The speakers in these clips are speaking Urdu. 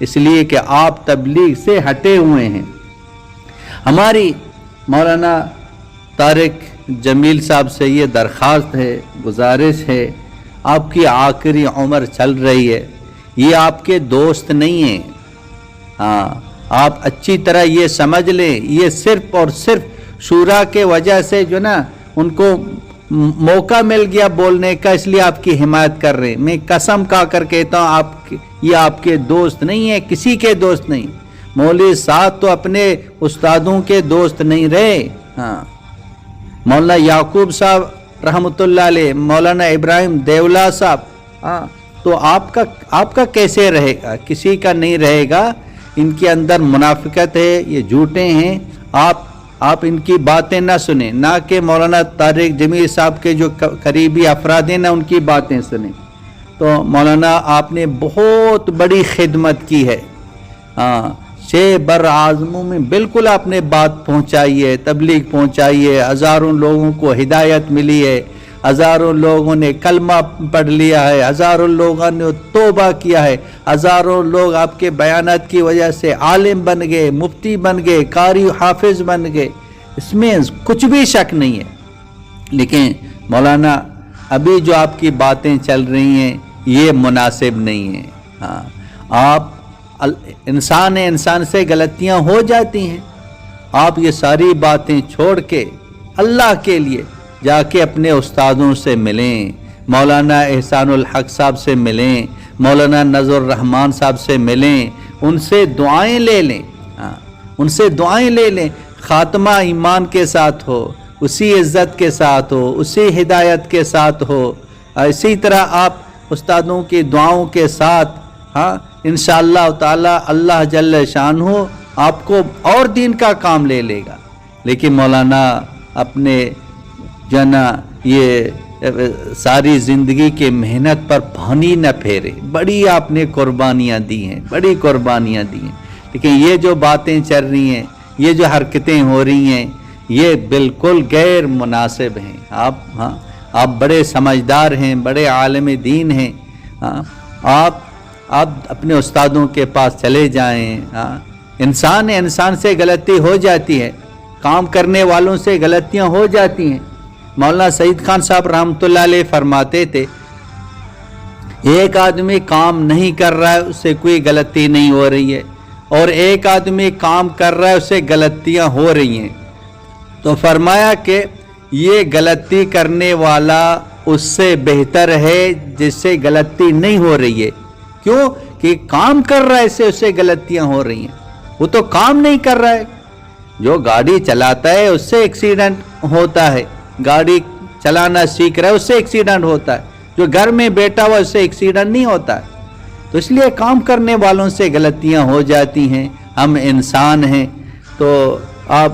اس لیے کہ آپ تبلیغ سے ہٹے ہوئے ہیں۔ ہماری مولانا طارق جمیل صاحب سے یہ درخواست ہے، گزارش ہے، آپ کی آخری عمر چل رہی ہے، یہ آپ کے دوست نہیں ہیں۔ ہاں، آپ اچھی طرح یہ سمجھ لیں، یہ صرف اور صرف شورا کے وجہ سے جو نا ان کو موقع مل گیا بولنے کا، اس لیے آپ کی حمایت کر رہے ہیں۔ میں قسم کھا کر کہتا ہوں یہ آپ کے دوست نہیں ہیں، کسی کے دوست نہیں۔ مولوی صاحب تو اپنے استادوں کے دوست نہیں رہے۔ ہاں، مولانا یعقوب صاحب رحمۃ اللہ علیہ، مولانا ابراہیم دیولا صاحب، ہاں، تو آپ کا کیسے رہے گا؟ کسی کا نہیں رہے گا۔ ان کے اندر منافقت ہے، یہ جھوٹے ہیں۔ آپ ان کی باتیں نہ سنیں، نہ کہ مولانا طارق جمیل صاحب کے جو قریبی افراد ہیں نہ ان کی باتیں سنیں۔ تو مولانا آپ نے بہت بڑی خدمت کی ہے، ہاں، 6 بر اعظموں میں بالکل آپ نے بات پہنچائی ہے، تبلیغ پہنچائی ہے، ہزاروں لوگوں کو ہدایت ملی ہے، ہزاروں لوگوں نے کلمہ پڑھ لیا ہے، ہزاروں لوگوں نے توبہ کیا ہے، ہزاروں لوگ آپ کے بیانات کی وجہ سے عالم بن گئے، مفتی بن گئے، قاری حافظ بن گئے، اس میں کچھ بھی شک نہیں ہے۔ لیکن مولانا ابھی جو آپ کی باتیں چل رہی ہیں یہ مناسب نہیں ہیں۔ ہاں، آپ انسان ہیں، انسان سے غلطیاں ہو جاتی ہیں۔ آپ یہ ساری باتیں چھوڑ کے اللہ کے لیے جا کے اپنے استادوں سے ملیں، مولانا احسان الحق صاحب سے ملیں، مولانا نذر الرحمان صاحب سے ملیں، ان سے دعائیں لے لیں، ان سے دعائیں لے لیں، خاتمہ ایمان کے ساتھ ہو، اسی عزت کے ساتھ ہو، اسی ہدایت کے ساتھ ہو۔ اسی طرح آپ استادوں کی دعاؤں کے ساتھ، ہاں، انشاءاللہ تعالی اللہ جل شانہ آپ کو اور دین کا کام لے لے گا۔ لیکن مولانا اپنے جنا یہ ساری زندگی کے محنت پر پانی نہ پھیرے، بڑی آپ نے قربانیاں دی ہیں، بڑی قربانیاں دی ہیں، لیکن یہ جو باتیں چل رہی ہیں، یہ جو حرکتیں ہو رہی ہیں، یہ بالکل غیر مناسب ہیں۔ آپ بڑے سمجھدار ہیں، بڑے عالم دین ہیں، آپ اپنے استادوں کے پاس چلے جائیں۔ انسان ہے، انسان سے غلطی ہو جاتی ہے، کام کرنے والوں سے غلطیاں ہو جاتی ہیں۔ مولانا سعید خان صاحب رحمۃ اللہ علیہ فرماتے تھے، ایک آدمی کام نہیں کر رہا ہے اس سے کوئی غلطی نہیں ہو رہی ہے، اور ایک آدمی کام کر رہا ہے اس سے غلطیاں ہو رہی ہیں۔ تو فرمایا کہ یہ غلطی کرنے والا اس سے بہتر ہے جس سے غلطی نہیں ہو رہی ہے۔ کیوں؟ کہ کام کر رہا ہے اس سے غلطیاں ہو رہی ہیں، وہ تو کام نہیں کر رہا ہے۔ جو گاڑی چلاتا ہے اس سے ایکسیڈنٹ ہوتا ہے، گاڑی چلانا سیکھ رہا ہے اس سے ایکسیڈنٹ ہوتا ہے، جو گھر میں بیٹھا ہوا اس سے ایکسیڈنٹ نہیں ہوتا ہے۔ تو اس لیے کام کرنے والوں سے غلطیاں ہو جاتی ہیں، ہم انسان ہیں۔ تو آپ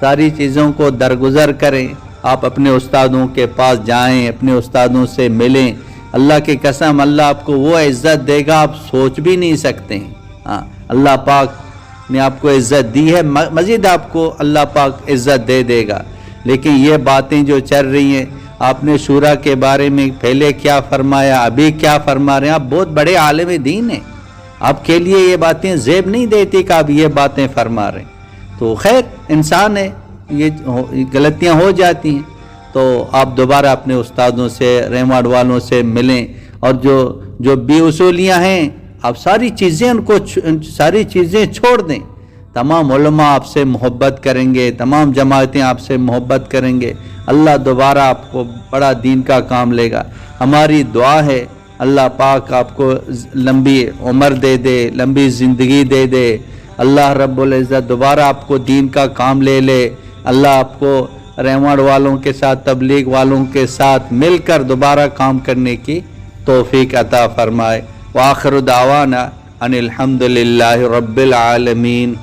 ساری چیزوں کو درگزر کریں، آپ اپنے استادوں کے پاس جائیں، اپنے استادوں سے ملیں۔ اللہ کی قسم، اللہ آپ کو وہ عزت دے گا آپ سوچ بھی نہیں سکتے ہیں۔ اللہ پاک نے آپ کو عزت دی ہے، مزید آپ کو اللہ پاک عزت دے دے گا۔ لیکن یہ باتیں جو چل رہی ہیں، آپ نے شورا کے بارے میں پہلے کیا فرمایا، ابھی کیا فرما رہے ہیں، آپ بہت بڑے عالم دین ہیں، آپ کے لیے یہ باتیں زیب نہیں دیتی کہ آپ یہ باتیں فرما رہے ہیں۔ تو خیر، انسان ہے، یہ غلطیاں ہو جاتی ہیں۔ تو آپ دوبارہ اپنے استادوں سے، رحمت والوں سے ملیں، اور جو بے اصولیاں ہیں آپ ساری چیزیں چھوڑ دیں۔ تمام علماء آپ سے محبت کریں گے، تمام جماعتیں آپ سے محبت کریں گے، اللہ دوبارہ آپ کو بڑا دین کا کام لے گا۔ ہماری دعا ہے اللہ پاک آپ کو لمبی عمر دے دے، لمبی زندگی دے دے، اللہ رب العزت دوبارہ آپ کو دین کا کام لے لے، اللہ آپ کو رحمت والوں کے ساتھ، تبلیغ والوں کے ساتھ مل کر دوبارہ کام کرنے کی توفیق عطا فرمائے۔ وآخر دعوانا ان الحمد للہ رب العالمین۔